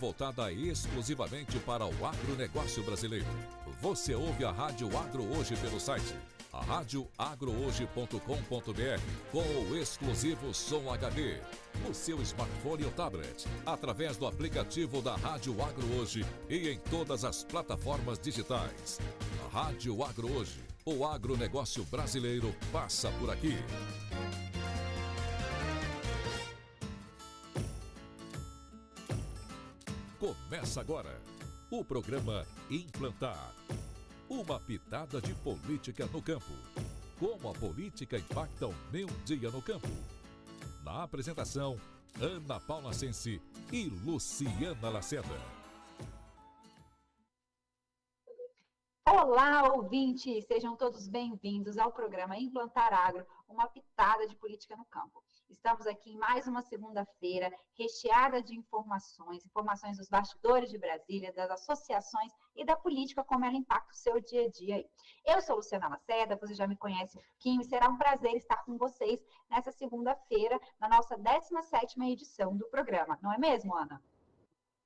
voltada exclusivamente para o agronegócio brasileiro. Você ouve a Rádio Agro Hoje pelo site radioagrohoje.com.br com o exclusivo Som HD, no seu smartphone ou tablet, através do aplicativo da Rádio Agro Hoje e em todas as plataformas digitais. Rádio Agro Hoje, o agronegócio brasileiro passa por aqui. Começa agora o programa Implantar. Uma pitada de política no campo. Como a política impacta o meu dia no campo. Na apresentação, Ana Paula Sensi e Luciana Lacerda. Olá, ouvintes! Sejam todos bem-vindos ao programa Implantar Agro, uma pitada de política no campo. Estamos aqui em mais uma segunda-feira, recheada de informações dos bastidores de Brasília, das associações e da política, como ela impacta o seu dia a dia. Eu sou Luciana Lacerda, você já me conhece um pouquinho, e será um prazer estar com vocês nessa segunda-feira, na nossa 17ª edição do programa. Não é mesmo, Ana?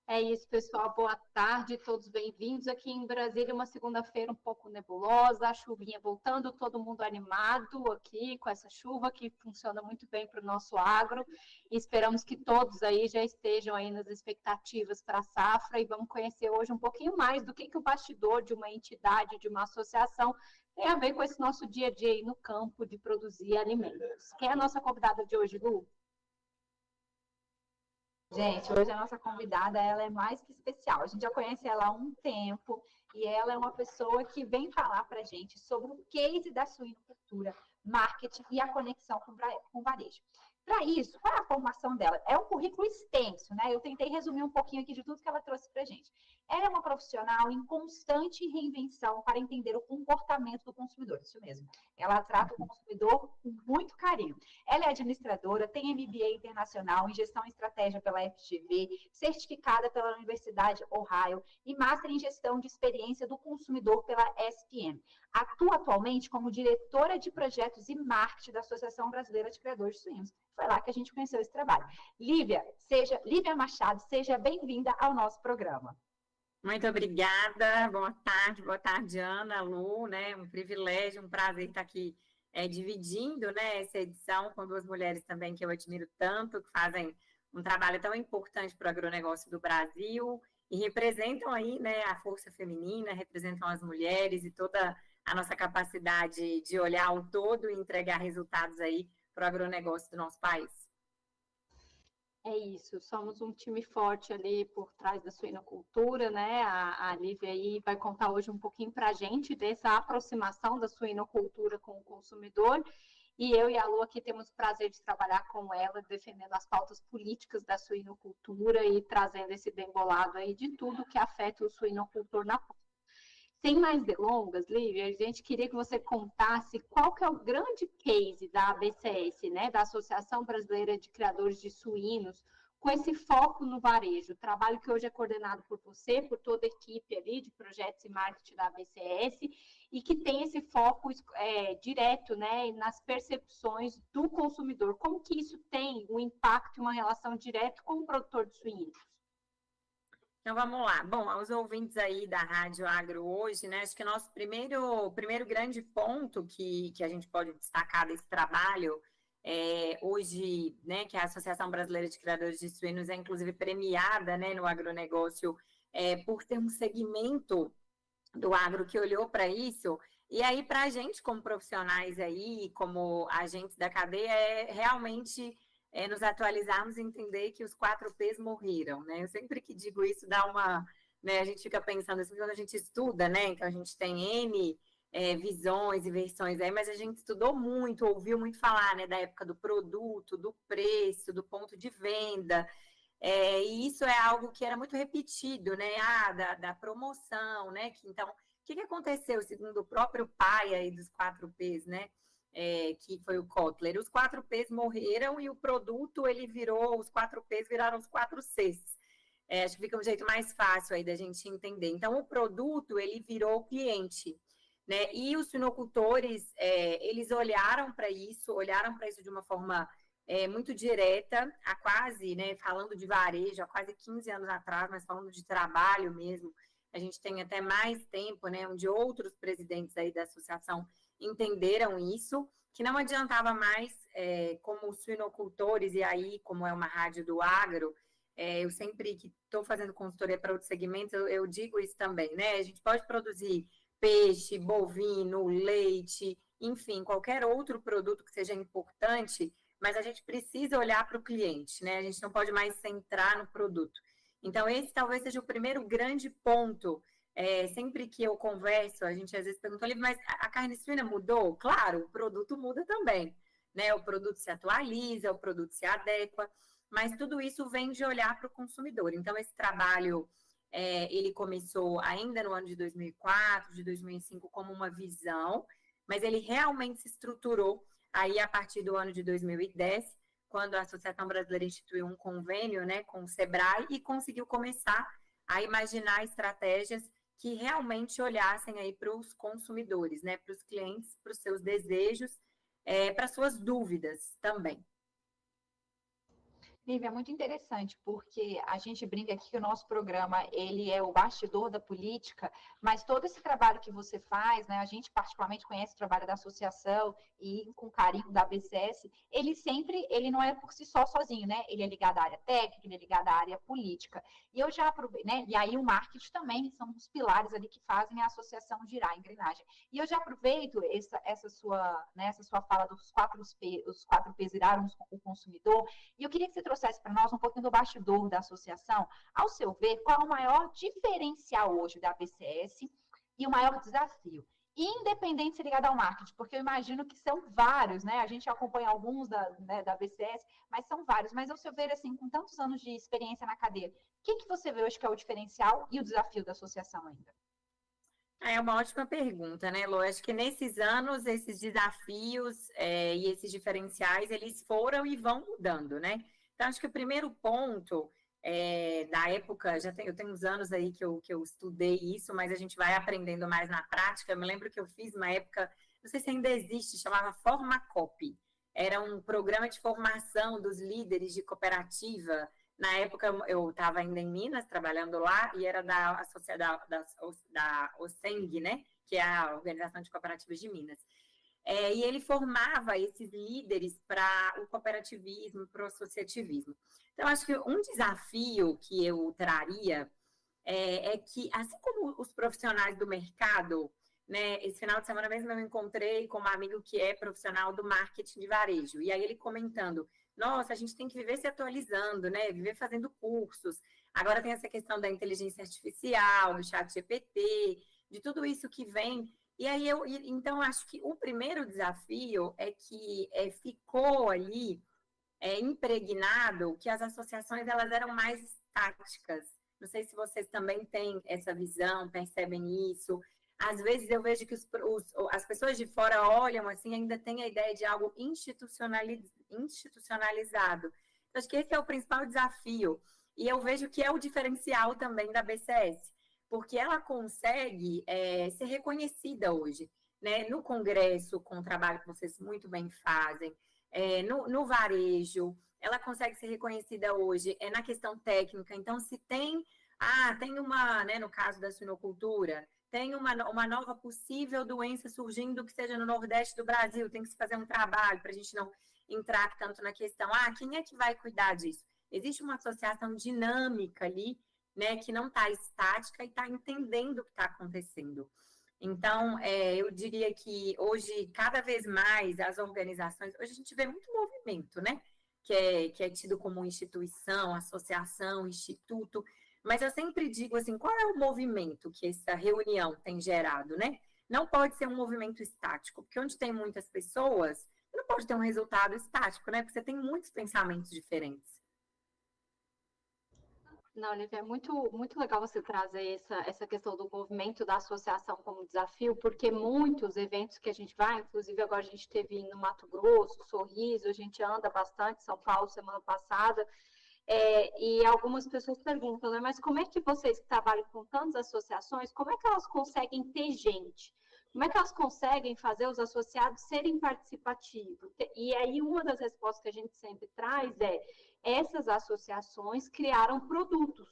É isso, pessoal. Boa tarde, todos bem-vindos. Aqui em Brasília, uma segunda-feira um pouco nebulosa, a chuvinha voltando, todo mundo animado aqui com essa chuva que funciona muito bem para o nosso agro. E esperamos que todos aí já estejam aí nas expectativas para a safra e vamos conhecer hoje um pouquinho mais do que o bastidor de uma entidade, de uma associação, tem a ver com esse nosso dia a dia aí no campo de produzir alimentos. Quem é a nossa convidada de hoje, Lu? Gente, hoje a nossa convidada, ela é mais que especial. A gente já conhece ela há um tempo e ela é uma pessoa que vem falar para a gente sobre o case da suinocultura, marketing e a conexão com o varejo. Para isso, qual é a formação dela? É um currículo extenso, né? Eu tentei resumir um pouquinho aqui de tudo que ela trouxe para a gente. Ela é uma profissional em constante reinvenção para entender o comportamento do consumidor, isso mesmo. Ela trata o consumidor com muito carinho. Ela é administradora, tem MBA internacional em gestão e estratégia pela FGV, certificada pela Universidade Ohio e Master em gestão de experiência do consumidor pela SPM. Atua atualmente como diretora de projetos e marketing da Associação Brasileira de Criadores de Suínos. Foi lá que a gente conheceu esse trabalho. Lívia Machado, seja bem-vinda ao nosso programa. Muito obrigada, boa tarde, Ana, Lu, né? Um privilégio, um prazer estar aqui dividindo, né, essa edição com duas mulheres também que eu admiro tanto, que fazem um trabalho tão importante para o agronegócio do Brasil e representam aí, né, a força feminina, representam as mulheres e toda a nossa capacidade de olhar o todo e entregar resultados aí para o agronegócio do nosso país. É isso, somos um time forte ali por trás da suinocultura, né? A Lívia aí vai contar hoje um pouquinho para a gente dessa aproximação da suinocultura com o consumidor. E eu e a Lu aqui temos o prazer de trabalhar com ela, defendendo as pautas políticas da suinocultura e trazendo esse bem bolado aí de tudo que afeta o suinocultor na ponta. Sem mais delongas, Lívia, a gente queria que você contasse qual que é o grande case da ABCS, né, da Associação Brasileira de Criadores de Suínos, com esse foco no varejo, trabalho que hoje é coordenado por você, por toda a equipe ali de projetos e marketing da ABCS, e que tem esse foco direto, né, nas percepções do consumidor. Como que isso tem um impacto e uma relação direta com o produtor de suínos? Então, vamos lá. Bom, aos ouvintes aí da Rádio Agro Hoje, né, acho que o nosso primeiro grande ponto que a gente pode destacar desse trabalho hoje, né, que a Associação Brasileira de Criadores de Suínos é, inclusive, premiada, né, no agronegócio por ter um segmento do agro que olhou para isso. E aí, para a gente, como profissionais aí, como agentes da cadeia, realmente nos atualizarmos e entender que os 4 P's morreram, né? Eu sempre que digo isso, dá uma... Né, a gente fica pensando assim, quando a gente estuda, né? Então, a gente tem N visões e versões aí, mas a gente estudou muito, ouviu muito falar, né? Da época do produto, do preço, do ponto de venda. E isso é algo que era muito repetido, né? Da promoção, né? Então, o que aconteceu, segundo o próprio pai aí dos 4 P's, né? Que foi o Kotler. Os 4 P's morreram e o produto, os 4 P's viraram os 4 C's. Acho que fica um jeito mais fácil aí da gente entender. Então, o produto, ele virou o cliente, né? E os suinocultores, eles olharam para isso de uma forma muito direta, há quase, né, falando de varejo, há quase 15 anos atrás, mas falando de trabalho mesmo, a gente tem até mais tempo, né, onde outros presidentes aí da associação entenderam isso, que não adiantava mais, como suinocultores, e aí, como é uma rádio do agro, eu sempre que estou fazendo consultoria para outros segmentos, eu digo isso também, né? A gente pode produzir peixe, bovino, leite, enfim, qualquer outro produto que seja importante, mas a gente precisa olhar para o cliente, né? A gente não pode mais centrar no produto. Então, esse talvez seja o primeiro grande ponto. Sempre que eu converso, a gente às vezes pergunta, mas a carne suína mudou? Claro, o produto muda também, né? O produto se atualiza, o produto se adequa, mas tudo isso vem de olhar para o consumidor. Então, esse trabalho, ele começou ainda no ano de 2004, de 2005, como uma visão, mas ele realmente se estruturou aí a partir do ano de 2010, quando a Associação Brasileira instituiu um convênio, né, com o Sebrae e conseguiu começar a imaginar estratégias que realmente olhassem aí para os consumidores, né, para os clientes, para os seus desejos, para as suas dúvidas também. Lívia, é muito interessante, porque a gente brinca aqui que o nosso programa, ele é o bastidor da política, mas todo esse trabalho que você faz, né, a gente particularmente conhece o trabalho da associação e com carinho da ABCS, ele não é por si só sozinho, né, ele é ligado à área técnica, ele é ligado à área política, e eu já aproveito, né, e aí o marketing também são os pilares ali que fazem a associação girar, a engrenagem, e eu já aproveito essa sua fala dos os 4 P's viraram o consumidor, e eu queria que você trouxesse para nós um pouquinho do bastidor da associação. Ao seu ver, qual é o maior diferencial hoje da ABCS e o maior desafio? Independente de ser ligado ao marketing, porque eu imagino que são vários, né? A gente acompanha alguns da ABCS, mas são vários. Mas ao seu ver, assim, com tantos anos de experiência na cadeia, o que você vê hoje que é o diferencial e o desafio da associação ainda? É uma ótima pergunta, né, Lô? Acho que nesses anos, esses desafios e esses diferenciais, eles foram e vão mudando, né? Então, acho que o primeiro ponto da época, eu tenho uns anos aí que eu estudei isso, mas a gente vai aprendendo mais na prática. Eu me lembro que eu fiz uma época, não sei se ainda existe, chamava Formacop. Era um programa de formação dos líderes de cooperativa. Na época, eu estava ainda em Minas, trabalhando lá, e era da OSENG, né? Que é a Organização de Cooperativas de Minas. E ele formava esses líderes para o cooperativismo, para o associativismo. Então, acho que um desafio que eu traria é que, assim como os profissionais do mercado, né, esse final de semana mesmo eu encontrei com um amigo que é profissional do marketing de varejo, e aí ele comentando, nossa, a gente tem que viver se atualizando, né, viver fazendo cursos, agora tem essa questão da inteligência artificial, do chat GPT, de tudo isso que vem. E aí, então, acho que o primeiro desafio é que ficou ali impregnado que as associações elas eram mais estáticas. Não sei se vocês também têm essa visão, percebem isso. Às vezes eu vejo que as pessoas de fora olham assim, ainda tem a ideia de algo institucionalizado. Então, acho que esse é o principal desafio. E eu vejo que é o diferencial também da BCS. Porque ela consegue ser reconhecida hoje, né? No Congresso, com o trabalho que vocês muito bem fazem, no varejo, ela consegue ser reconhecida hoje na questão técnica. Então, se tem uma, né, no caso da suinocultura, tem uma nova possível doença surgindo que seja no Nordeste do Brasil, tem que se fazer um trabalho para a gente não entrar tanto na questão, quem é que vai cuidar disso? Existe uma associação dinâmica ali, né, que não está estática e está entendendo o que está acontecendo. Então, eu diria que hoje, cada vez mais, as organizações... Hoje a gente vê muito movimento, né? Que é tido como instituição, associação, instituto. Mas eu sempre digo assim, qual é o movimento que essa reunião tem gerado, né? Não pode ser um movimento estático, porque onde tem muitas pessoas, não pode ter um resultado estático, né? Porque você tem muitos pensamentos diferentes. Não, Lívia, é muito, muito legal você trazer essa questão do movimento da associação como desafio, porque muitos eventos que a gente vai, inclusive agora a gente teve no Mato Grosso, Sorriso, a gente anda bastante, São Paulo, semana passada, e algumas pessoas perguntam, né, mas como é que vocês que trabalham com tantas associações, como é que elas conseguem ter gente? como é que elas conseguem fazer os associados serem participativos? E aí, uma das respostas que a gente sempre traz é: essas associações criaram produtos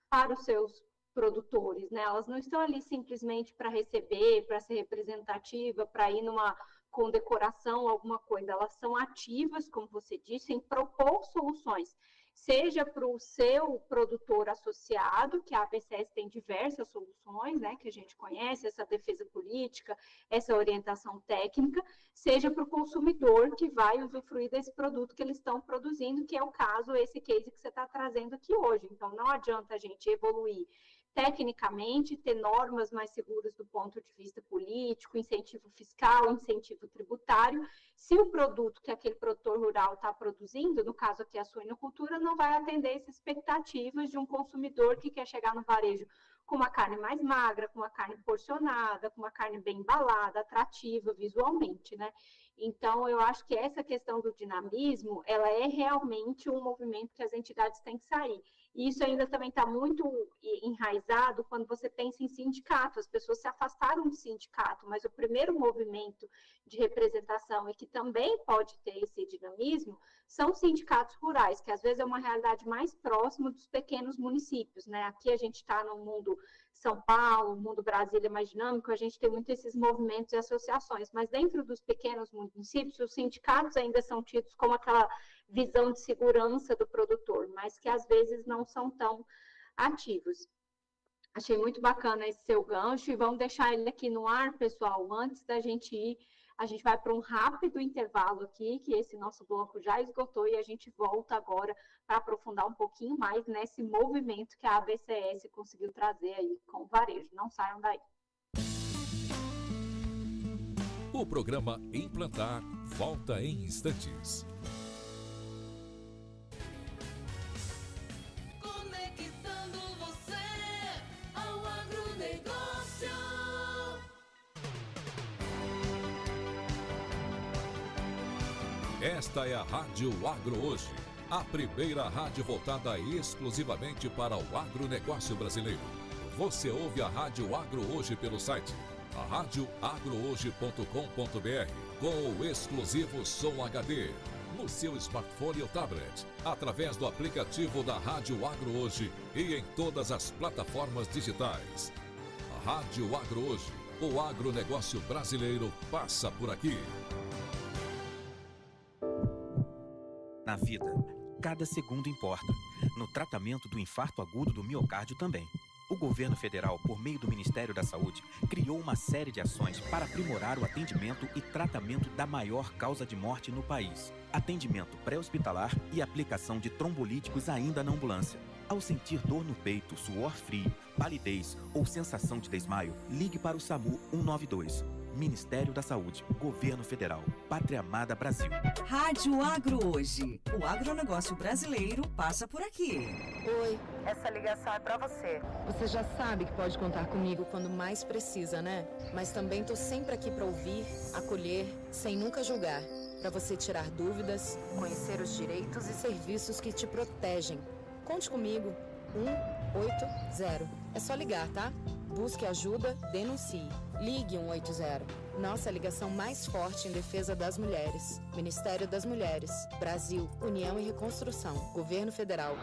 para os seus produtores, né? Elas não estão ali simplesmente para receber, para ser representativa, para ir numa condecoração, alguma coisa. Elas são ativas, como você disse, em propor soluções, seja para o seu produtor associado, que a ABCS tem diversas soluções, né, que a gente conhece, essa defesa política, essa orientação técnica, seja para o consumidor que vai usufruir desse produto que eles estão produzindo, que é o caso, esse case que você está trazendo aqui hoje. Então, não adianta a gente evoluir tecnicamente, ter normas mais seguras do ponto de vista político, incentivo fiscal, incentivo tributário, se o produto que aquele produtor rural está produzindo, no caso aqui a suinocultura, não vai atender essas expectativas de um consumidor que quer chegar no varejo com uma carne mais magra, com uma carne porcionada, com uma carne bem embalada, atrativa visualmente, né? Então, eu acho que essa questão do dinamismo, ela é realmente um movimento que as entidades têm que sair. E isso ainda também está muito enraizado quando você pensa em sindicato. As pessoas se afastaram do sindicato, mas o primeiro movimento de representação e que também pode ter esse dinamismo são sindicatos rurais, que às vezes é uma realidade mais próxima dos pequenos municípios, né? Aqui a gente está no mundo São Paulo, mundo Brasília mais dinâmico, a gente tem muito esses movimentos e associações, mas dentro dos pequenos municípios, os sindicatos ainda são tidos como aquela visão de segurança do produtor, mas que às vezes não são tão ativos. Achei muito bacana esse seu gancho e vamos deixar ele aqui no ar, pessoal. Antes da gente ir, a gente vai para um rápido intervalo aqui, que esse nosso bloco já esgotou, e a gente volta agora para aprofundar um pouquinho mais nesse movimento que a ABCS conseguiu trazer aí com o varejo. Não saiam daí. O programa Implantar volta em instantes. Conectando você ao agronegócio. Esta é a Rádio Agro Hoje, a primeira rádio voltada exclusivamente para o agronegócio brasileiro. Você ouve a Rádio Agro Hoje pelo site radioagrohoje.com.br com o exclusivo Som HD no seu smartphone ou tablet, através do aplicativo da Rádio Agro Hoje e em todas as plataformas digitais. A Rádio Agro Hoje, o agronegócio brasileiro passa por aqui. Na vida, cada segundo importa. No tratamento do infarto agudo do miocárdio também. O governo federal, por meio do Ministério da Saúde, criou uma série de ações para aprimorar o atendimento e tratamento da maior causa de morte no país. Atendimento pré-hospitalar e aplicação de trombolíticos ainda na ambulância. Ao sentir dor no peito, suor frio, palidez ou sensação de desmaio, ligue para o SAMU 192. Ministério da Saúde, Governo Federal, Pátria Amada Brasil. Rádio Agro Hoje. O agronegócio brasileiro passa por aqui. Oi, essa ligação é pra você. Você já sabe que pode contar comigo quando mais precisa, né? Mas também tô sempre aqui pra ouvir, acolher, sem nunca julgar. Pra você tirar dúvidas, conhecer os direitos e serviços que te protegem. Conte comigo. 180. É só ligar, tá? Busque ajuda, denuncie. Ligue 180. Nossa ligação mais forte em defesa das mulheres. Ministério das Mulheres. Brasil. União e Reconstrução. Governo Federal.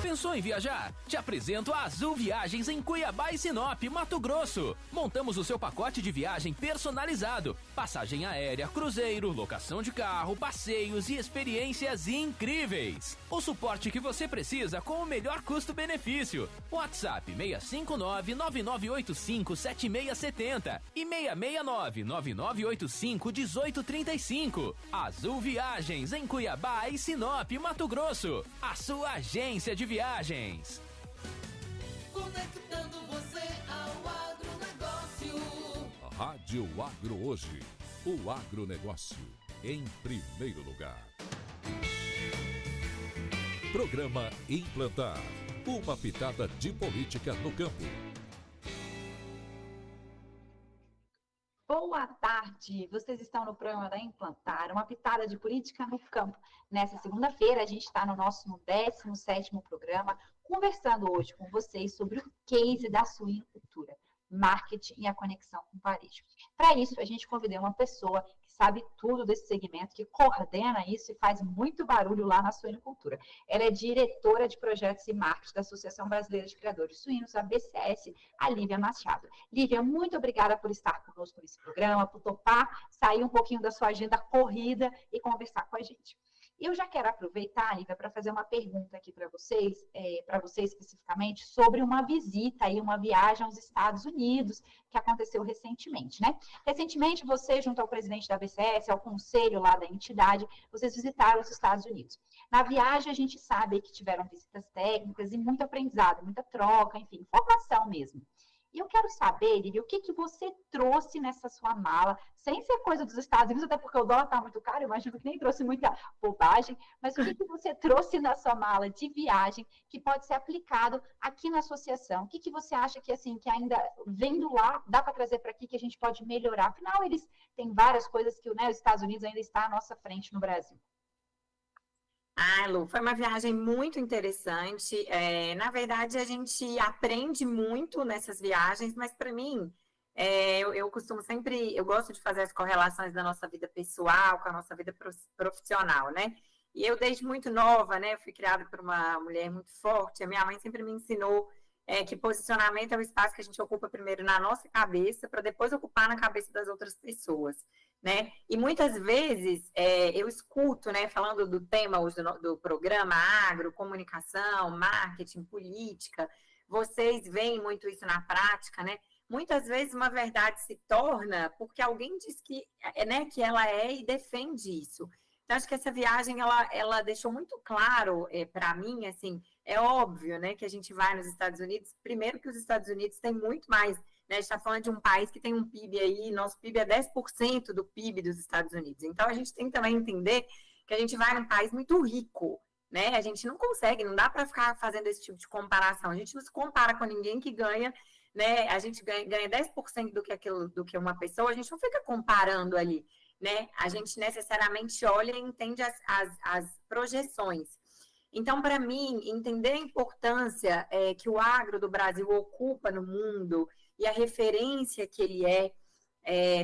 Pensou em viajar? Te apresento a Azul Viagens em Cuiabá e Sinop, Mato Grosso. Montamos o seu pacote de viagem personalizado. Passagem aérea, cruzeiro, locação de carro, passeios e experiências incríveis. O suporte que você precisa com o melhor custo-benefício. WhatsApp 659-9985-7670 e 669-9985-1835. Azul Viagens em Cuiabá e Sinop, Mato Grosso. A sua agência de viagens. Conectando você ao agronegócio. Rádio Agro Hoje, o agronegócio em primeiro lugar. Programa Implantar, uma pitada de política no campo. Boa tarde, tarde. Vocês estão no programa da Implantar, uma pitada de política no campo. Nessa segunda-feira, a gente está no nosso 17º programa, conversando hoje com vocês sobre o case da suinocultura, marketing e a conexão com o varejo. Para isso, a gente convidou uma pessoa que sabe tudo desse segmento, que coordena isso e faz muito barulho lá na suinocultura. Ela é diretora de projetos e marketing da Associação Brasileira de Criadores de Suínos, a BCS, a Lívia Machado. Lívia, muito obrigada por estar conosco nesse programa, por topar, sair um pouquinho da sua agenda corrida e conversar com a gente. Eu já quero aproveitar, Lívia, para fazer uma pergunta aqui para você especificamente, sobre uma visita e uma viagem aos Estados Unidos que aconteceu recentemente, né? Recentemente, você, junto ao presidente da BCS, ao conselho lá da entidade, vocês visitaram os Estados Unidos. Na viagem, a gente sabe que tiveram visitas técnicas e muito aprendizado, muita troca, enfim, formação mesmo. E eu quero saber, Lívia, o que você trouxe nessa sua mala, sem ser coisa dos Estados Unidos, até porque o dólar está muito caro, eu imagino que nem trouxe muita bobagem, mas o que você trouxe na sua mala de viagem que pode ser aplicado aqui na associação? O que você acha que, assim, que ainda vendo lá, dá para trazer para aqui, que a gente pode melhorar? Afinal, eles têm várias coisas que, né, os Estados Unidos ainda está à nossa frente no Brasil. Lu, foi uma viagem muito interessante. Na verdade, a gente aprende muito nessas viagens, mas para mim, eu costumo sempre, eu gosto de fazer as correlações da nossa vida pessoal com a nossa vida profissional, né? E eu, desde muito nova, né, fui criada por uma mulher muito forte. A minha mãe sempre me ensinou que posicionamento é o espaço que a gente ocupa primeiro na nossa cabeça, para depois ocupar na cabeça das outras pessoas, né? E muitas vezes eu escuto, né, falando do tema hoje do programa, agro, comunicação, marketing, política, vocês veem muito isso na prática, né? Muitas vezes uma verdade se torna porque alguém diz que, né, que ela é e defende isso. Então, acho que essa viagem, ela deixou muito claro para mim, assim, é óbvio, né, que a gente vai nos Estados Unidos, primeiro que os Estados Unidos têm muito mais, né, a gente está falando de um país que tem um PIB aí, nosso PIB é 10% do PIB dos Estados Unidos, então a gente tem que também entender que a gente vai num país muito rico, né, a gente não consegue, não dá para ficar fazendo esse tipo de comparação, a gente não se compara com ninguém que ganha, né, a gente ganha 10% do que uma pessoa, a gente não fica comparando ali, né, a gente necessariamente olha e entende as projeções. Então, para mim, entender a importância que o agro do Brasil ocupa no mundo e a referência que ele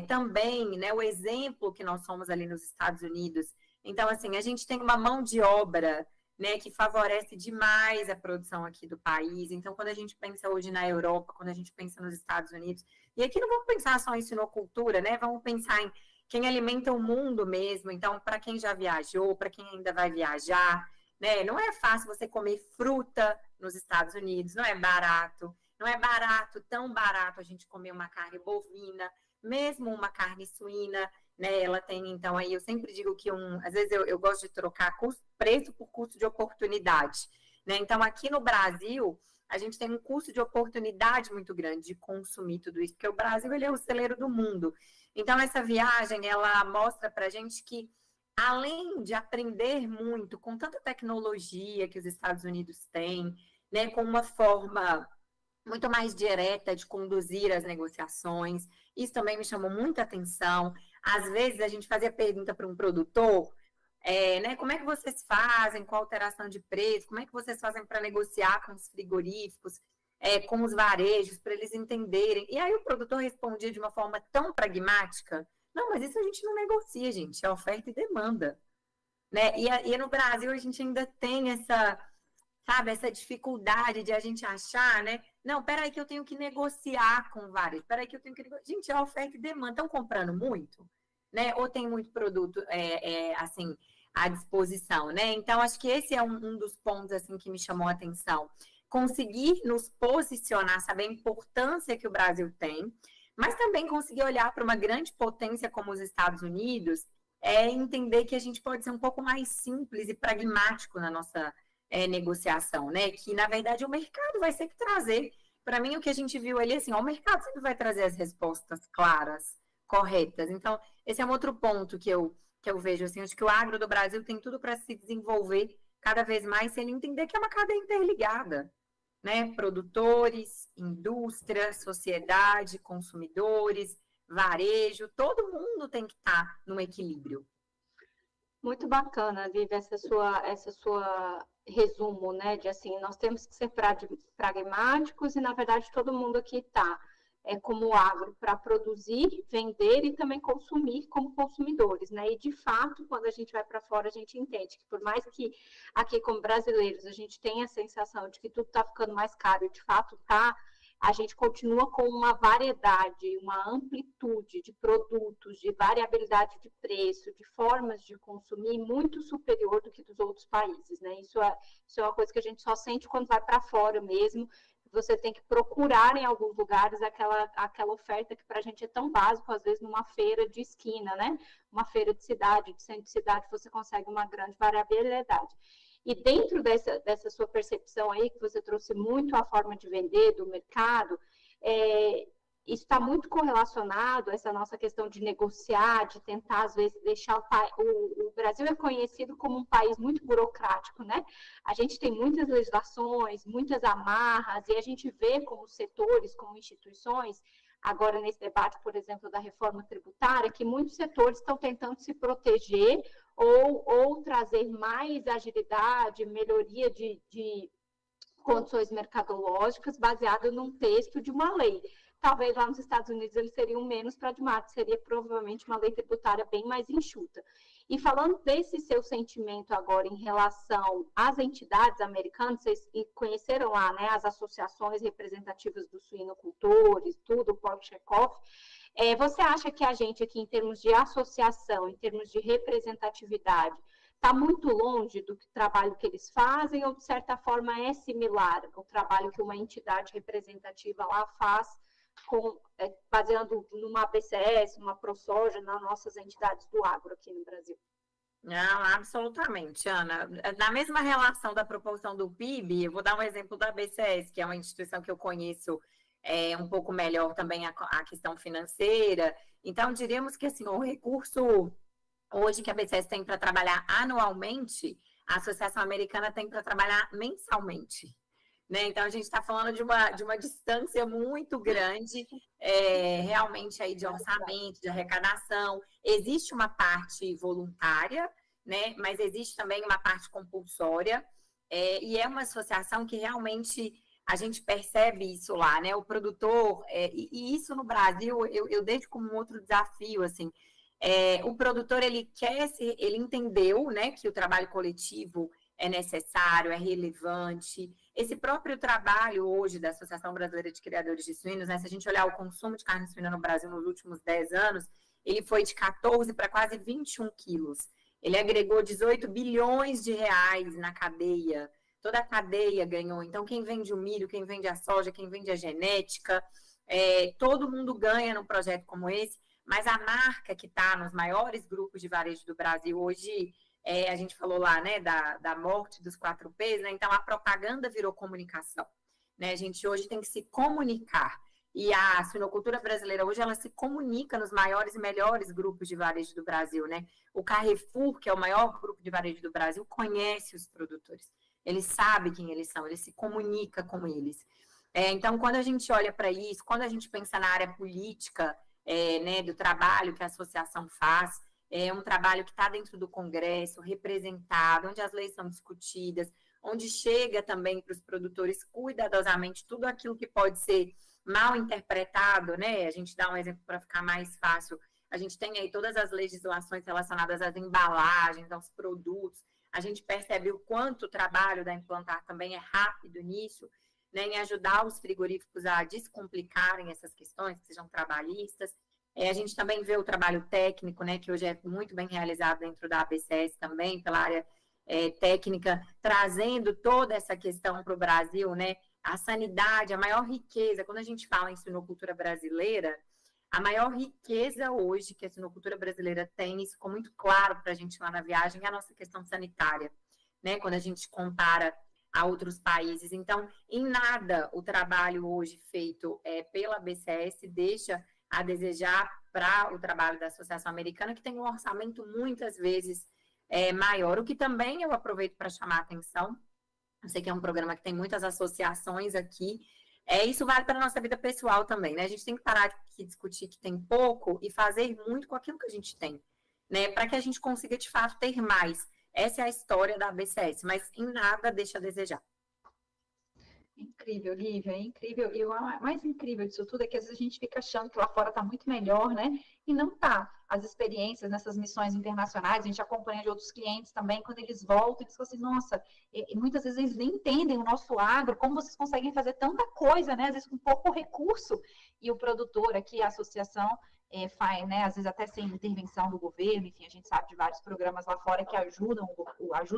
também, né, o exemplo que nós somos ali nos Estados Unidos. Então, assim, a gente tem uma mão de obra, né, que favorece demais a produção aqui do país. Então, quando a gente pensa hoje na Europa, quando a gente pensa nos Estados Unidos, e aqui não vamos pensar só em sinocultura, né, vamos pensar em quem alimenta o mundo mesmo. Então, para quem já viajou, para quem ainda vai viajar, né, não é fácil você comer fruta nos Estados Unidos, não é barato, tão barato a gente comer uma carne bovina, mesmo uma carne suína, né, ela tem, então, aí eu sempre digo que às vezes eu gosto de trocar preço por custo de oportunidade, né, então aqui no Brasil, a gente tem um custo de oportunidade muito grande de consumir tudo isso, porque o Brasil, ele é o celeiro do mundo. Então, essa viagem, ela mostra pra gente que, além de aprender muito com tanta tecnologia que os Estados Unidos têm, né, com uma forma muito mais direta de conduzir as negociações, isso também me chamou muita atenção. Às vezes, a gente fazia pergunta para um produtor, né, como é que vocês fazem com a alteração de preço, como é que vocês fazem para negociar com os frigoríficos, com os varejos, para eles entenderem. E aí o produtor respondia de uma forma tão pragmática, não, mas isso a gente não negocia, gente, é oferta e demanda, né? E no Brasil a gente ainda tem essa dificuldade de a gente achar, né? Não, peraí que eu tenho que negociar com vários, peraí que eu tenho que negociar. Gente, é oferta e demanda, estão comprando muito, né? Ou tem muito produto, assim, à disposição, né? Então, acho que esse é um dos pontos, assim, que me chamou a atenção. Conseguir nos posicionar, saber a importância que o Brasil tem, mas também conseguir olhar para uma grande potência como os Estados Unidos, entender que a gente pode ser um pouco mais simples e pragmático na nossa negociação, né? Que, na verdade, o mercado vai ser que trazer. Para mim, o que a gente viu ali, assim, o mercado sempre vai trazer as respostas claras, corretas. Então, esse é um outro ponto que eu vejo, assim, acho que o agro do Brasil tem tudo para se desenvolver cada vez mais, se ele entender que é uma cadeia interligada, né? Produtores, indústria, sociedade, consumidores, varejo, todo mundo tem que estar num equilíbrio. Muito bacana, Vivi, essa sua resumo, né, de assim, nós temos que ser pragmáticos e, na verdade, todo mundo aqui está como agro para produzir, vender e também consumir como consumidores, né, e de fato, quando a gente vai para fora, a gente entende que por mais que aqui como brasileiros a gente tenha a sensação de que tudo está ficando mais caro e de fato está, a gente continua com uma variedade, uma amplitude de produtos, de variabilidade de preço, de formas de consumir muito superior do que dos outros países, né? Isso é uma coisa que a gente só sente quando vai para fora mesmo. Você tem que procurar em alguns lugares aquela oferta que para a gente é tão básico, às vezes numa feira de esquina, né? Uma feira de cidade, de centro de cidade, você consegue uma grande variabilidade. E dentro dessa sua percepção aí, que você trouxe muito a forma de vender do mercado, isso está muito correlacionado a essa nossa questão de negociar, de tentar, às vezes, deixar o Brasil é conhecido como um país muito burocrático, né? A gente tem muitas legislações, muitas amarras, e a gente vê como setores, como instituições, agora nesse debate, por exemplo, da reforma tributária, que muitos setores estão tentando se proteger ou trazer mais agilidade, melhoria de condições mercadológicas baseado num texto de uma lei. Talvez lá nos Estados Unidos eles seriam menos pragmáticos, seria provavelmente uma lei tributária bem mais enxuta. E falando desse seu sentimento agora em relação às entidades americanas, vocês conheceram lá, né, as associações representativas dos suinocultores, tudo, o Pork Checkoff. Você acha que a gente aqui, em termos de associação, em termos de representatividade, está muito longe do trabalho que eles fazem ou, de certa forma, é similar ao trabalho que uma entidade representativa lá faz, baseando numa BCS, uma ProSoja, nas nossas entidades do agro aqui no Brasil? Não, absolutamente, Ana. Na mesma relação da proporção do PIB, eu vou dar um exemplo da BCS, que é uma instituição que eu conheço um pouco melhor também a questão financeira. Então, diríamos que assim, o recurso hoje que a BCS tem para trabalhar anualmente, a Associação Americana tem para trabalhar mensalmente. Né? Então, a gente está falando de uma distância muito grande, realmente, aí de orçamento, de arrecadação. Existe uma parte voluntária, né? Mas existe também uma parte compulsória, e é uma associação que realmente a gente percebe isso lá, né? O produtor, e isso no Brasil, eu deixo como um outro desafio, assim, o produtor, ele entendeu, né, que o trabalho coletivo é necessário, é relevante. Esse próprio trabalho hoje da Associação Brasileira de Criadores de Suínos, né, se a gente olhar o consumo de carne suína no Brasil nos últimos 10 anos, ele foi de 14 para quase 21 quilos. Ele agregou 18 bilhões de reais na cadeia. Toda a cadeia ganhou. Então, quem vende o milho, quem vende a soja, quem vende a genética, todo mundo ganha num projeto como esse, mas a marca que está nos maiores grupos de varejo do Brasil hoje, a gente falou lá, né, da morte dos 4Ps, né? Então a propaganda virou comunicação, né? A gente hoje tem que se comunicar, e a suinocultura brasileira hoje, ela se comunica nos maiores e melhores grupos de varejo do Brasil, né? O Carrefour, que é o maior grupo de varejo do Brasil, conhece os produtores, ele sabe quem eles são, ele se comunica com eles. Então, quando a gente olha para isso, quando a gente pensa na área política, né, do trabalho que a associação faz, é um trabalho que está dentro do Congresso, representado, onde as leis são discutidas, onde chega também para os produtores cuidadosamente tudo aquilo que pode ser mal interpretado, né? A gente dá um exemplo para ficar mais fácil. A gente tem aí todas as legislações relacionadas às embalagens, aos produtos. A gente percebe o quanto o trabalho da Implantar também é rápido nisso, né, em ajudar os frigoríficos a descomplicarem essas questões, que sejam trabalhistas. A gente também vê o trabalho técnico, né, que hoje é muito bem realizado dentro da ABCS também, pela área técnica, trazendo toda essa questão para o Brasil, né, a sanidade, a maior riqueza. Quando a gente fala em suinocultura brasileira, a maior riqueza hoje que a suinocultura brasileira tem, isso ficou muito claro para a gente lá na viagem, é a nossa questão sanitária, né, quando a gente compara a outros países. Então, em nada o trabalho hoje feito pela BCS deixa a desejar para o trabalho da Associação Americana, que tem um orçamento muitas vezes maior, o que também eu aproveito para chamar a atenção. Eu sei que é um programa que tem muitas associações aqui, Isso vale para a nossa vida pessoal também, né? A gente tem que parar de discutir que tem pouco e fazer muito com aquilo que a gente tem, né? Para que a gente consiga, de fato, ter mais. Essa é a história da ABCS, mas em nada deixa a desejar. Incrível, Lívia, é incrível. E o mais incrível disso tudo é que às vezes a gente fica achando que lá fora está muito melhor, né? E não está. As experiências nessas missões internacionais, a gente acompanha de outros clientes também, quando eles voltam, eles falam assim, nossa, e muitas vezes eles nem entendem o nosso agro, como vocês conseguem fazer tanta coisa, né? Às vezes com pouco recurso. E o produtor aqui, a associação, faz, né? Às vezes até sem intervenção do governo, enfim, a gente sabe de vários programas lá fora que ajudam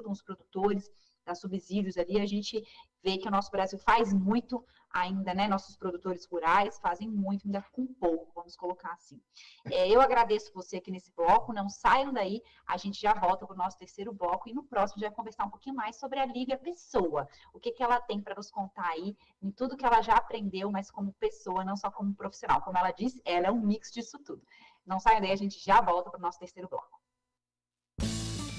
os produtores, dá subsídios ali, a gente vê que o nosso Brasil faz muito ainda, né? Nossos produtores rurais fazem muito, ainda com pouco, vamos colocar assim. Eu agradeço você aqui nesse bloco, não saiam daí, a gente já volta para o nosso terceiro bloco e no próximo já vai conversar um pouquinho mais sobre a Lívia pessoa, o que ela tem para nos contar aí, em tudo que ela já aprendeu, mas como pessoa, não só como profissional. Como ela disse, ela é um mix disso tudo. Não saiam daí, a gente já volta para o nosso terceiro bloco.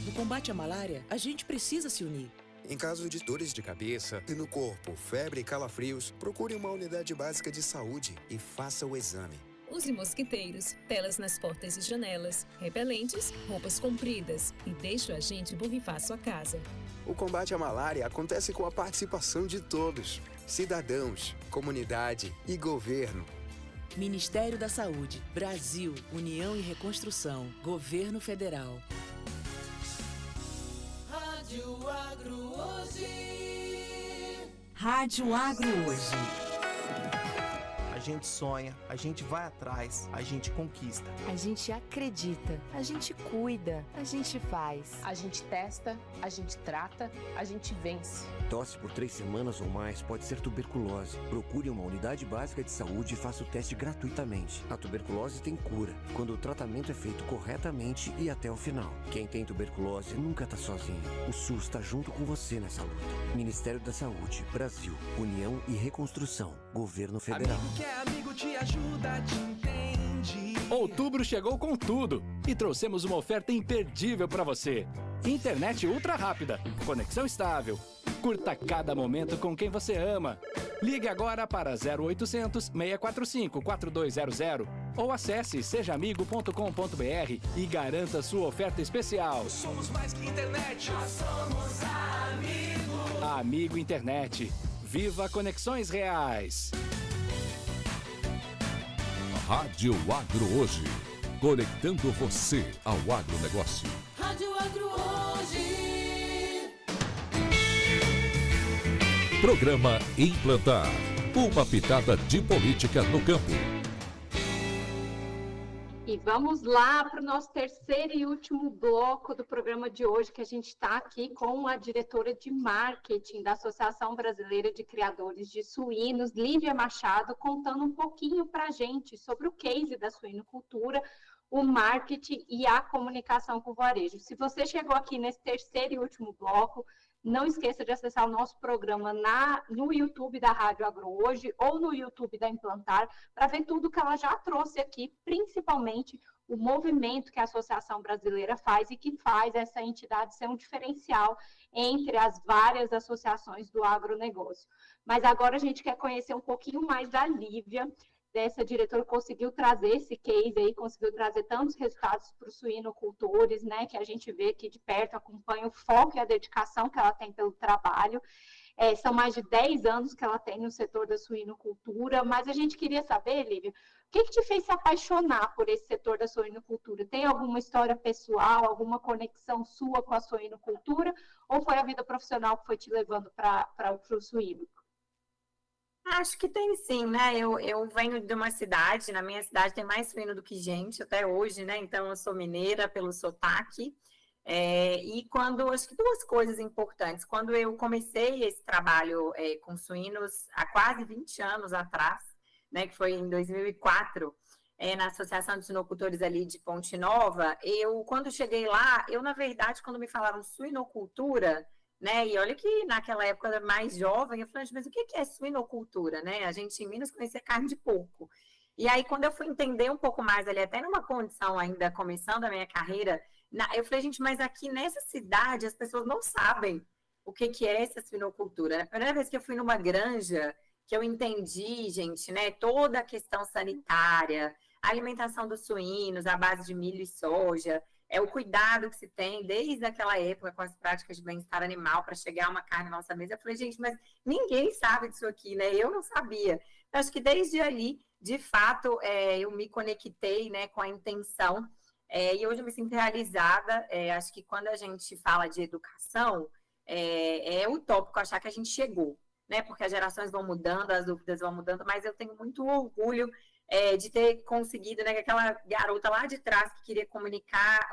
No combate à malária, a gente precisa se unir. Em caso de dores de cabeça, e no corpo, febre e calafrios, procure uma unidade básica de saúde e faça o exame. Use mosquiteiros, telas nas portas e janelas, repelentes, roupas compridas e deixe o agente borrifar sua casa. O combate à malária acontece com a participação de todos, cidadãos, comunidade e governo. Ministério da Saúde, Brasil, União e Reconstrução, Governo Federal. Rádio Agro Hoje. Rádio Agro Hoje. A gente sonha, a gente vai atrás, a gente conquista. A gente acredita, a gente cuida, a gente faz. A gente testa, a gente trata, a gente vence. Tosse por 3 semanas ou mais pode ser tuberculose. Procure uma unidade básica de saúde e faça o teste gratuitamente. A tuberculose tem cura, quando o tratamento é feito corretamente e até o final. Quem tem tuberculose nunca está sozinho. O SUS está junto com você nessa luta. Ministério da Saúde, Brasil, União e Reconstrução, Governo Federal. Amigo que é amigo te ajuda, te entende. Outubro chegou com tudo e trouxemos uma oferta imperdível para você. Internet ultra rápida, conexão estável. Curta cada momento com quem você ama. Ligue agora para 0800 645 4200 ou acesse sejaamigo.com.br e garanta sua oferta especial. Somos mais que internet, nós somos Amigo. Amigo Internet. Viva conexões reais. Rádio Agro Hoje. Conectando você ao agronegócio. Rádio Agro Hoje. Programa Implantar. Uma pitada de política no campo. E vamos lá para o nosso terceiro e último bloco do programa de hoje, que a gente está aqui com a diretora de marketing da Associação Brasileira de Criadores de Suínos, Lívia Machado, contando um pouquinho para a gente sobre o case da suinocultura, o marketing e a comunicação com o varejo. Se você chegou aqui nesse terceiro e último bloco, não esqueça de acessar o nosso programa no YouTube da Rádio Agro Hoje ou no YouTube da Implantar para ver tudo que ela já trouxe aqui, principalmente o movimento que a Associação Brasileira faz e que faz essa entidade ser um diferencial entre as várias associações do agronegócio. Mas agora a gente quer conhecer um pouquinho mais da Lívia, dessa diretora, conseguiu trazer esse case aí, conseguiu trazer tantos resultados para os suinocultores, né, que a gente vê aqui de perto, acompanha o foco e a dedicação que ela tem pelo trabalho. São mais de 10 anos que ela tem no setor da suinocultura, mas a gente queria saber, Lívia, o que te fez se apaixonar por esse setor da suinocultura? Tem alguma história pessoal, alguma conexão sua com a suinocultura, ou foi a vida profissional que foi te levando para o suíno? Acho que tem sim, né? Eu venho de uma cidade, na minha cidade tem mais suíno do que gente, até hoje, né? Então eu sou mineira pelo sotaque. E acho que 2 coisas importantes. Quando eu comecei esse trabalho com suínos há quase 20 anos atrás, né? Que foi em 2004, na Associação de Suinocultores ali de Ponte Nova, quando cheguei lá, na verdade, quando me falaram suinocultura, né? E olha que naquela época eu era mais jovem, eu falei, mas o que é suinocultura, né? A gente em Minas conhecia carne de porco. E aí, quando eu fui entender um pouco mais ali, até numa condição ainda começando a minha carreira, eu falei, gente, mas aqui nessa cidade as pessoas não sabem o que é essa suinocultura. A primeira vez que eu fui numa granja, que eu entendi, gente, né, toda a questão sanitária, a alimentação dos suínos, à base de milho e soja, o cuidado que se tem desde aquela época com as práticas de bem-estar animal para chegar uma carne na nossa mesa. Eu falei, gente, mas ninguém sabe disso aqui, né? Eu não sabia. Eu acho que desde ali, de fato, eu me conectei, né, com a intenção, e hoje eu me sinto realizada. Acho que quando a gente fala de educação, é utópico achar que a gente chegou, né? Porque as gerações vão mudando, as dúvidas vão mudando, mas eu tenho muito orgulho de ter conseguido, né, que aquela garota lá de trás que queria comunicar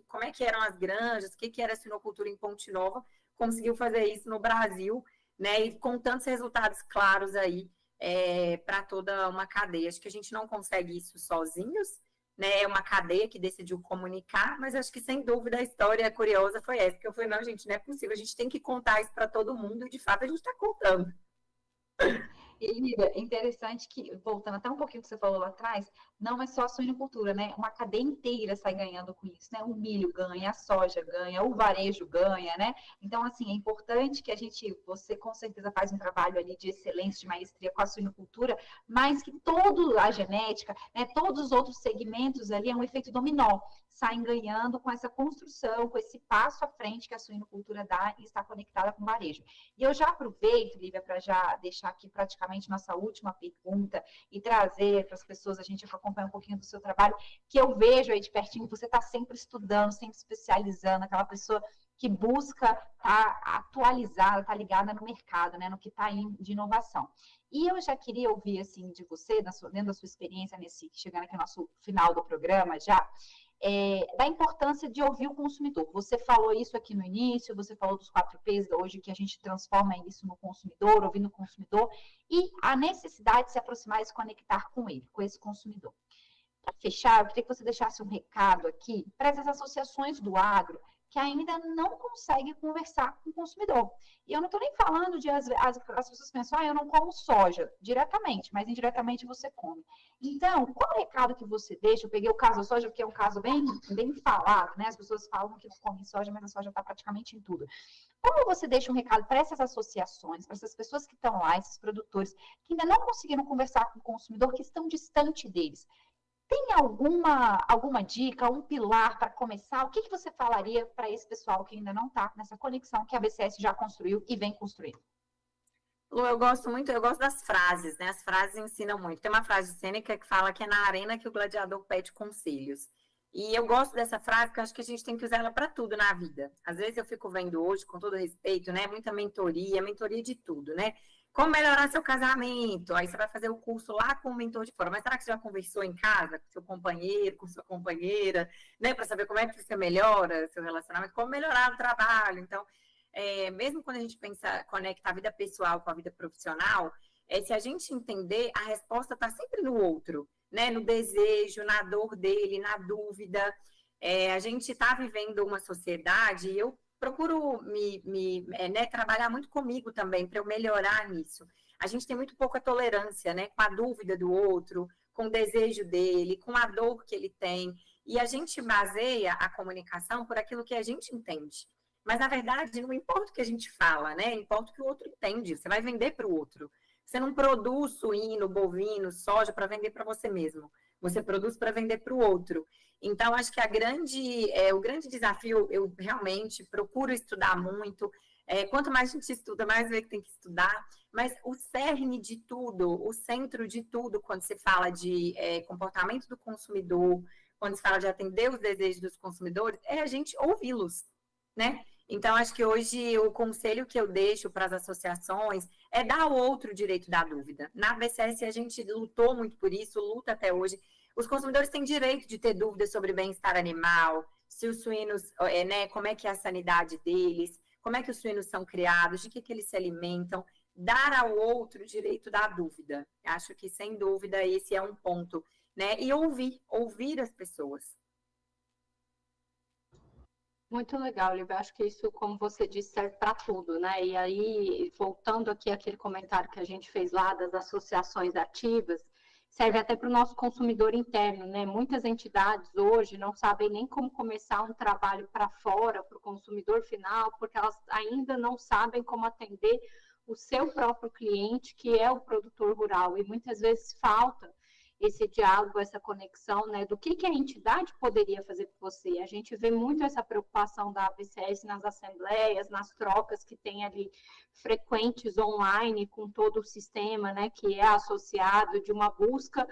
como é que eram as granjas, o que era a suinocultura em Ponte Nova, conseguiu fazer isso no Brasil, né, e com tantos resultados claros aí para toda uma cadeia. Acho que a gente não consegue isso sozinhos, né, é uma cadeia que decidiu comunicar, mas acho que, sem dúvida, a história curiosa foi essa, porque eu falei, não, gente, não é possível, a gente tem que contar isso para todo mundo, e de fato a gente está contando. E, Lívia, interessante que, voltando até um pouquinho que você falou lá atrás, não é só a suinocultura, né? Uma cadeia inteira sai ganhando com isso, né? O milho ganha, a soja ganha, o varejo ganha, né? Então, assim, é importante que você com certeza faz um trabalho ali de excelência, de maestria com a suinocultura, mas que toda a genética, né, todos os outros segmentos ali é um efeito dominó, saem ganhando com essa construção, com esse passo à frente que a suinocultura dá e está conectada com o varejo. E eu já aproveito, Lívia, para já deixar aqui praticamente nossa última pergunta e trazer para as pessoas, a gente acompanha um pouquinho do seu trabalho, que eu vejo aí de pertinho, você está sempre estudando, sempre especializando, aquela pessoa que busca estar atualizada, estar ligada no mercado, né, no que está aí de inovação. E eu já queria ouvir, assim, de você, dentro da sua experiência, chegando aqui no nosso final do programa já, da importância de ouvir o consumidor. Você falou isso aqui no início, você falou dos 4Ps hoje, que a gente transforma isso no consumidor, ouvindo o consumidor, e a necessidade de se aproximar e se conectar com ele, com esse consumidor. Para fechar, eu queria que você deixasse um recado aqui para essas associações do agro que ainda não conseguem conversar com o consumidor. E eu não estou nem falando de as pessoas pensam, eu não como soja diretamente, mas indiretamente você come. Então, qual é o recado que você deixa? Eu peguei o caso da soja, porque é um caso bem falado, né? As pessoas falam que não comem soja, mas a soja está praticamente em tudo. Como você deixa um recado para essas associações, para essas pessoas que estão lá, esses produtores, que ainda não conseguiram conversar com o consumidor, que estão distante deles? Tem alguma dica, um pilar para começar? O que você falaria para esse pessoal que ainda não está nessa conexão que a BCS já construiu e vem construindo? Lu, eu gosto das frases, né? As frases ensinam muito. Tem uma frase de Sêneca que fala que é na arena que o gladiador pede conselhos. E eu gosto dessa frase porque eu acho que a gente tem que usar ela para tudo na vida. Às vezes eu fico vendo hoje, com todo respeito, né? Muita mentoria de tudo, né? Como melhorar seu casamento? Aí você vai fazer o curso lá com o mentor de fora. Mas será que você já conversou em casa com seu companheiro, com sua companheira, né? Para saber como é que você melhora seu relacionamento, como melhorar o trabalho. Então, mesmo quando a gente conecta a vida pessoal com a vida profissional, se a gente entender, a resposta está sempre no outro, né? No desejo, na dor dele, na dúvida. A gente está vivendo uma sociedade, e eu procuro trabalhar muito comigo também, para eu melhorar nisso. A gente tem muito pouca tolerância, né, com a dúvida do outro, com o desejo dele, com a dor que ele tem, e a gente baseia a comunicação por aquilo que a gente entende. Mas, na verdade, não importa o que a gente fala, né, importa o que o outro entende, você vai vender para o outro. Você não produz suíno, bovino, soja para vender para você mesmo, você produz para vender para o outro. Então, acho que o grande desafio, eu realmente procuro estudar muito. Quanto mais a gente estuda, mais vê que tem que estudar. Mas o cerne de tudo, o centro de tudo, quando se fala de comportamento do consumidor, quando se fala de atender os desejos dos consumidores, é a gente ouvi-los, né? Então, acho que hoje o conselho que eu deixo para as associações é dar ao outro o direito da dúvida. Na BCS, a gente lutou muito por isso, luta até hoje. Os consumidores têm direito de ter dúvidas sobre bem-estar animal, se os suínos, como é que é a sanidade deles, como é que os suínos são criados, de que eles se alimentam. Dar ao outro o direito da dúvida. Acho que, sem dúvida, esse é um ponto, né? E ouvir as pessoas. Muito legal, Lívia. Acho que isso, como você disse, serve para tudo, né? E aí, voltando aqui àquele comentário que a gente fez lá das associações ativas, serve até para o nosso consumidor interno, né? Muitas entidades hoje não sabem nem como começar um trabalho para fora, para o consumidor final, porque elas ainda não sabem como atender o seu próprio cliente, que é o produtor rural, e muitas vezes falta esse diálogo, essa conexão, né, do que a entidade poderia fazer por você. A gente vê muito essa preocupação da ABCS nas assembleias, nas trocas que tem ali frequentes online com todo o sistema, né, que é associado de uma busca,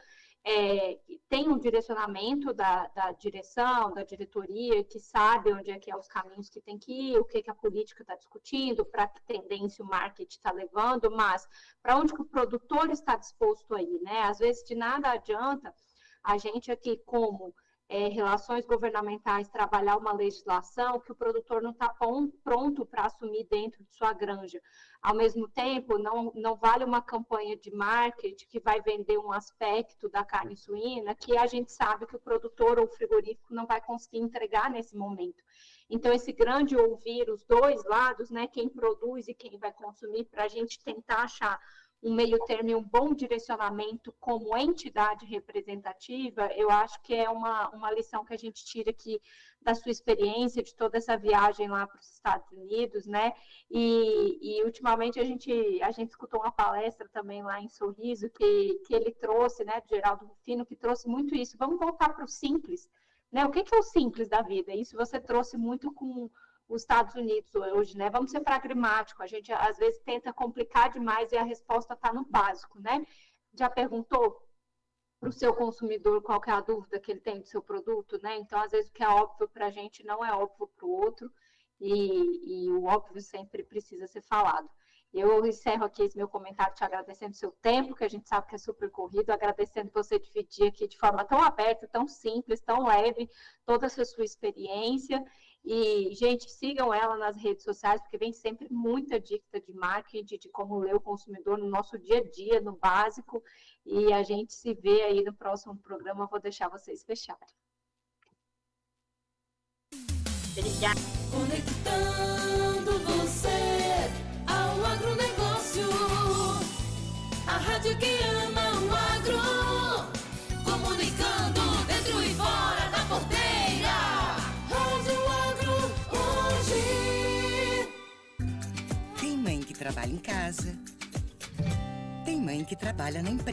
tem um direcionamento da direção, da diretoria, que sabe onde é que é os caminhos que tem que ir, o que a política está discutindo, para que tendência o marketing está levando, mas para onde que o produtor está disposto a ir, né? Às vezes de nada adianta a gente aqui, como relações governamentais, trabalhar uma legislação que o produtor não está pronto para assumir dentro de sua granja. Ao mesmo tempo, não vale uma campanha de marketing que vai vender um aspecto da carne suína que a gente sabe que o produtor ou o frigorífico não vai conseguir entregar nesse momento. Então, esse grande ouvir os dois lados, né, quem produz e quem vai consumir, para a gente tentar achar um meio termo e um bom direcionamento como entidade representativa, eu acho que é uma lição que a gente tira aqui da sua experiência, de toda essa viagem lá para os Estados Unidos, né? E ultimamente a gente escutou uma palestra também lá em Sorriso, que ele trouxe, né, do Geraldo Rufino, que trouxe muito isso. Vamos voltar para o simples, né? O que é o simples da vida? Isso você trouxe muito com os Estados Unidos hoje, né? Vamos ser pragmáticos, a gente às vezes tenta complicar demais e a resposta está no básico, né? Já perguntou para o seu consumidor qual que é a dúvida que ele tem do seu produto, né? Então, às vezes, o que é óbvio para a gente não é óbvio para o outro, e o óbvio sempre precisa ser falado. Eu encerro aqui esse meu comentário te agradecendo o seu tempo, que a gente sabe que é super corrido, agradecendo você dividir aqui de forma tão aberta, tão simples, tão leve, toda essa sua experiência. E, gente, sigam ela nas redes sociais, porque vem sempre muita dica de marketing, de como ler o consumidor no nosso dia a dia, no básico. E a gente se vê aí no próximo programa, eu vou deixar vocês fechados. Obrigada. Conectando você ao agronegócio, a rádio que ama o agro, comunicando dentro e fora da porteira. Rádio Agro Hoje. Tem mãe que trabalha em casa, tem mãe que trabalha na empresa.